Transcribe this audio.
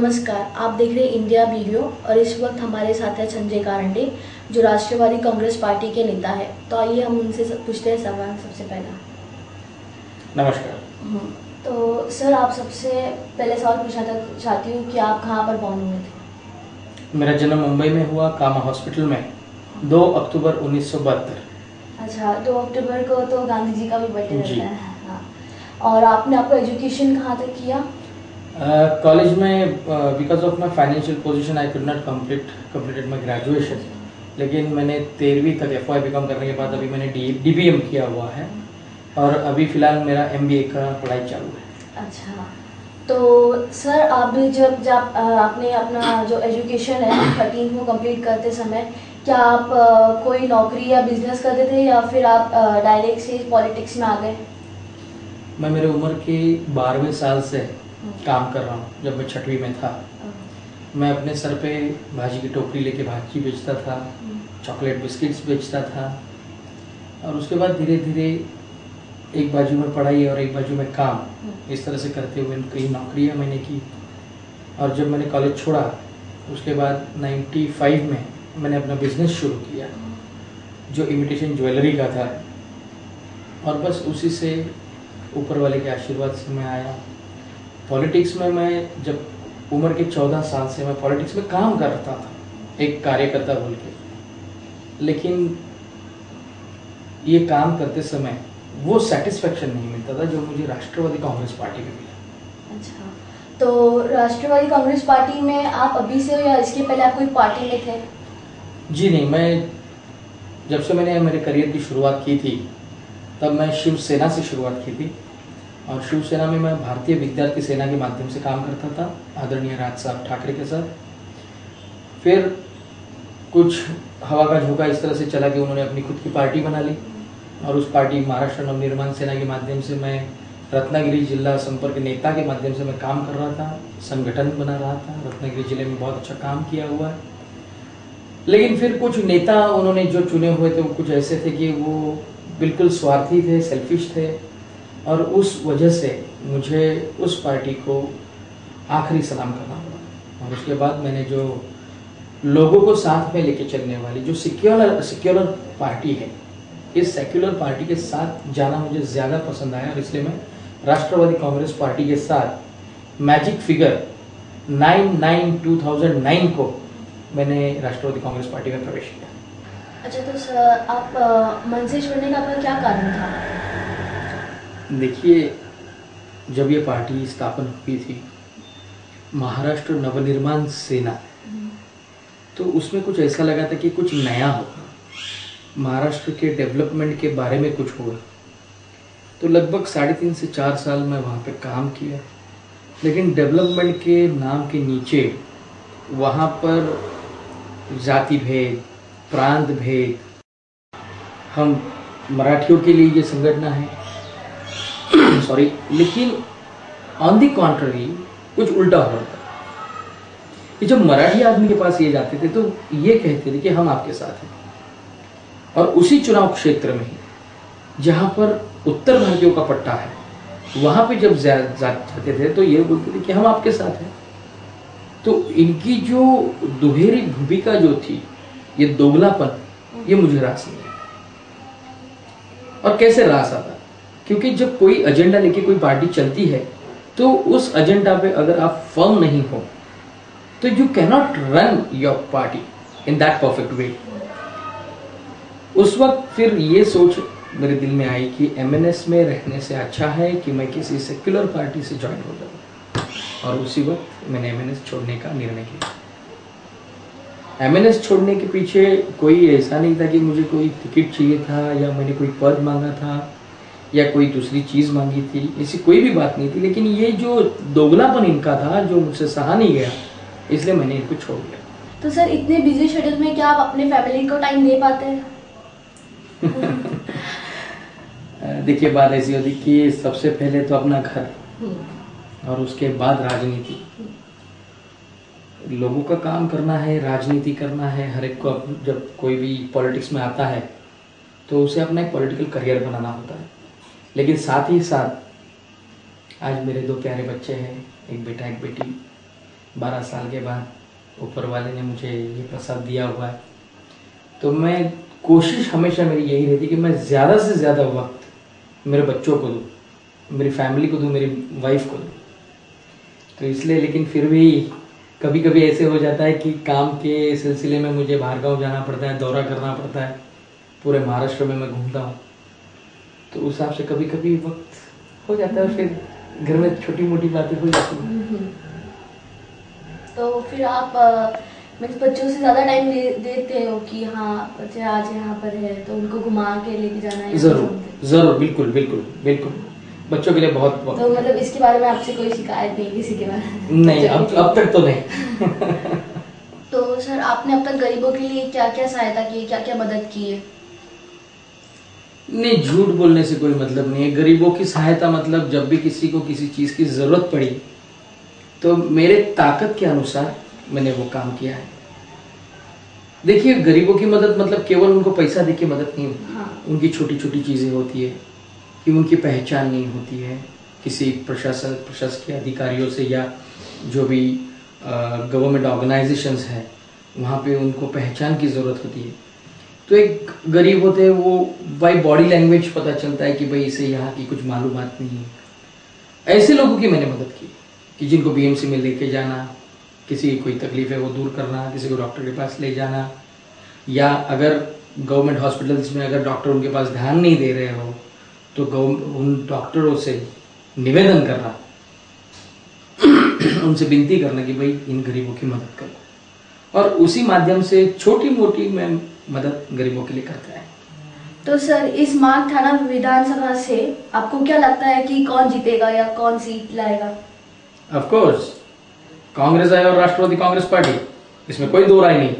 नमस्कार, आप देख रहे हैं इंडिया वीडियो और इस वक्त हमारे साथ है संजय कारंडे जो राष्ट्रवादी कांग्रेस पार्टी के नेता है। तो आइए हम उनसे पूछते हैं सवाल। सबसे पहला नमस्कार। तो सर, आप सबसे पहले सवाल पूछना चाहती हूँ कि आप कहाँ पर बॉर्न हुए थे? मेरा जन्म मुंबई में हुआ, कामा हॉस्पिटल में, 2 अक्टूबर 1972। अच्छा, 2 अक्टूबर को तो गांधी जी का भी बर्थडे रहता है। हाँ। और आपने आपका एजुकेशन कहाँ तक किया? कॉलेज में because of my financial position I could not completed my graduation, लेकिन मैंने 13वीं तक FY BCom करने के बाद अभी मैंने DBM किया हुआ है और अभी फ़िलहाल मेरा MBA का पढ़ाई चालू है। अच्छा, तो सर आप जब आपने अपना जो एजुकेशन है 13 को कंप्लीट करते समय क्या आप कोई नौकरी या बिजनेस करते थे या फिर आप डायरेक्ट से पॉलिटिक्स में आ गए? मैं मेरे उम्र के 12वें साल से काम कर रहा हूँ। जब मैं 6वीं में था, मैं अपने सर पे भाजी की टोकरी लेके भाजी बेचता था, चॉकलेट बिस्किट्स बेचता था और उसके बाद धीरे धीरे एक बाजू में पढ़ाई और एक बाजू में काम, इस तरह से करते हुए कई नौकरियां मैंने की। और जब मैंने कॉलेज छोड़ा उसके बाद 95 में मैंने अपना बिजनेस शुरू किया जो इमिटेशन ज्वेलरी का था और बस उसी से ऊपर वाले के आशीर्वाद से मैं आया पॉलिटिक्स में। मैं जब उम्र के 14 साल से मैं पॉलिटिक्स में काम करता था एक कार्यकर्ता बोल के, लेकिन ये काम करते समय वो सेटिस्फेक्शन नहीं मिलता था जो मुझे राष्ट्रवादी कांग्रेस पार्टी में मिला। अच्छा, तो राष्ट्रवादी कांग्रेस पार्टी में आप अभी से हो या इसके पहले आप कोई पार्टी में थे? जी नहीं, मैं जब से मैंने मेरे करियर की शुरुआत की थी तब मैं शिवसेना से शुरुआत की थी और शिवसेना में मैं भारतीय विद्यार्थी सेना के माध्यम से काम करता था आदरणीय राज साहब ठाकरे के साथ। फिर कुछ हवा का झोंका इस तरह से चला कि उन्होंने अपनी खुद की पार्टी बना ली और उस पार्टी महाराष्ट्र नवनिर्माण सेना के माध्यम से मैं रत्नागिरी जिला संपर्क नेता के माध्यम से मैं काम कर रहा था, संगठन बना रहा था। रत्नागिरी जिले में बहुत अच्छा काम किया हुआ है, लेकिन फिर कुछ नेता उन्होंने जो चुने हुए थे वो कुछ ऐसे थे कि वो बिल्कुल स्वार्थी थे, सेल्फिश थे और उस वजह से मुझे उस पार्टी को आखिरी सलाम करना पड़ा। और उसके बाद मैंने जो लोगों को साथ में लेके चलने वाली जो सेक्युलर पार्टी है, इस सेक्युलर पार्टी के साथ जाना मुझे ज़्यादा पसंद आया और इसलिए मैं राष्ट्रवादी कांग्रेस पार्टी के साथ मैजिक फिगर 9/9/2009 को मैंने राष्ट्रवादी कांग्रेस पार्टी में प्रवेश किया। अच्छा, तो सर आप मन से छोड़ने का आपका क्या कारण था? देखिए, जब ये पार्टी स्थापन हुई थी महाराष्ट्र नवनिर्माण सेना, तो उसमें कुछ ऐसा लगा था कि कुछ नया होगा, महाराष्ट्र के डेवलपमेंट के बारे में कुछ होगा। तो लगभग 3.5 से 4 साल मैं वहाँ पे काम किया, लेकिन डेवलपमेंट के नाम के नीचे वहाँ पर जाति भेद, प्रांत भेद, हम मराठियों के लिए ये संगठन है सॉरी, लेकिन ऑन दी कॉन्ट्ररी कुछ उल्टा हो रहा था कि जब मराठी आदमी के पास ये जाते थे तो ये कहते थे कि हम आपके साथ हैं, और उसी चुनाव क्षेत्र में ही जहाँ पर उत्तर भारतीयों का पट्टा है वहाँ पे जब जाते थे तो ये बोलते थे कि हम आपके साथ हैं। तो इनकी जो दुहेरी भूमिका जो थी, ये दोगलापन, ये मुझे रास नहीं है। और कैसे रास आता? क्योंकि जब कोई एजेंडा लेके कोई पार्टी चलती है तो उस एजेंडा पे अगर आप फर्म नहीं हो तो you can not run your party in that perfect way. उस वक्त फिर ये सोच मेरे दिल में आई कि MNS में रहने से अच्छा है कि मैं किसी सेक्युलर पार्टी से ज्वाइन हो जाऊँ, और उसी वक्त मैंने MNS छोड़ने का निर्णय किया। MNS छोड़ने के पीछे कोई ऐसा नहीं था कि मुझे कोई टिकट चाहिए था या मैंने कोई पद मांगा था या कोई दूसरी चीज़ मांगी थी, ऐसी कोई भी बात नहीं थी। लेकिन ये जो दोगलापन इनका था जो मुझसे सहा नहीं गया, इसलिए मैंने इनको छोड़ दिया। तो सर, इतने बिजी शेड्यूल में क्या आप अपने फैमिली को टाइम दे पाते हैं? देखिए, बात ऐसी होती कि सबसे पहले तो अपना घर और उसके बाद राजनीति। लोगों का काम करना है, राजनीति करना है। हर एक को जब कोई भी पॉलिटिक्स में आता है तो उसे अपना एक पॉलिटिकल करियर बनाना होता है, लेकिन साथ ही साथ आज मेरे 2 प्यारे बच्चे हैं, एक बेटा एक बेटी। 12 साल के बाद ऊपर वाले ने मुझे ये प्रसाद दिया हुआ है। तो मैं कोशिश हमेशा मेरी यही रहती कि मैं ज़्यादा से ज़्यादा वक्त मेरे बच्चों को दूँ, मेरी फैमिली को दूँ, मेरी वाइफ को दूँ। तो इसलिए, लेकिन फिर भी कभी कभी ऐसे हो जाता है कि काम के सिलसिले में मुझे बाहर गाँव जाना पड़ता है, दौरा करना पड़ता है, पूरे महाराष्ट्र में मैं घूमता हूँ। तो उस हिसाब से कभी कभी वक्त हो जाता है, फिर घर में छोटी मोटी बातें हो जाती हैं। तो फिर आप मीन्स बच्चों से ज़्यादा टाइम देते हो कि हाँ बच्चे आज यहाँ पर है तो उनको घुमा के लेके जाना है? ज़रूर ज़रूर, बिल्कुल बिल्कुल बिल्कुल, बच्चों के लिए बहुत वक्त। तो मतलब इसके बारे में आपसे कोई शिकायत नहीं किसी के बारे में? नहीं, अब तक तो नहीं। तो सर आपने अब तक गरीबों के लिए क्या क्या सहायता की है, क्या क्या मदद की है? नहीं, झूठ बोलने से कोई मतलब नहीं है। गरीबों की सहायता मतलब जब भी किसी को किसी चीज़ की ज़रूरत पड़ी तो मेरे ताकत के अनुसार मैंने वो काम किया है। देखिए, गरीबों की मदद मतलब केवल उनको पैसा दे के मदद नहीं होती। हाँ। उनकी छोटी छोटी चीज़ें होती है कि उनकी पहचान नहीं होती है किसी प्रशासकीय अधिकारियों से, या जो भी गवर्नमेंट ऑर्गेनाइजेशंस हैं वहाँ पे उनको पहचान की ज़रूरत होती है। तो एक गरीब होते हैं, वो बाई बॉडी लैंग्वेज पता चलता है कि भाई इसे यहाँ की कुछ मालूमात नहीं है। ऐसे लोगों की मैंने मदद की कि जिनको बीएमसी में लेके जाना, किसी की कोई तकलीफ है वो दूर करना, किसी को डॉक्टर के पास ले जाना, या अगर गवर्नमेंट हॉस्पिटल्स में अगर डॉक्टर उनके पास ध्यान नहीं दे रहे हो तो उन डॉक्टरों से निवेदन करना, उनसे विनती करना कि भाई इन गरीबों की मदद करो, और उसी माध्यम से छोटी मोटी मैं मदद गरीबों के लिए करता है। तो सर इस माघ थाना विधानसभा से आपको क्या लगता है कि कौन जीतेगा या कौन सीट लाएगा? ऑफ कोर्स कांग्रेस है और राष्ट्रवादी कांग्रेस पार्टी, इसमें कोई दो राय नहीं।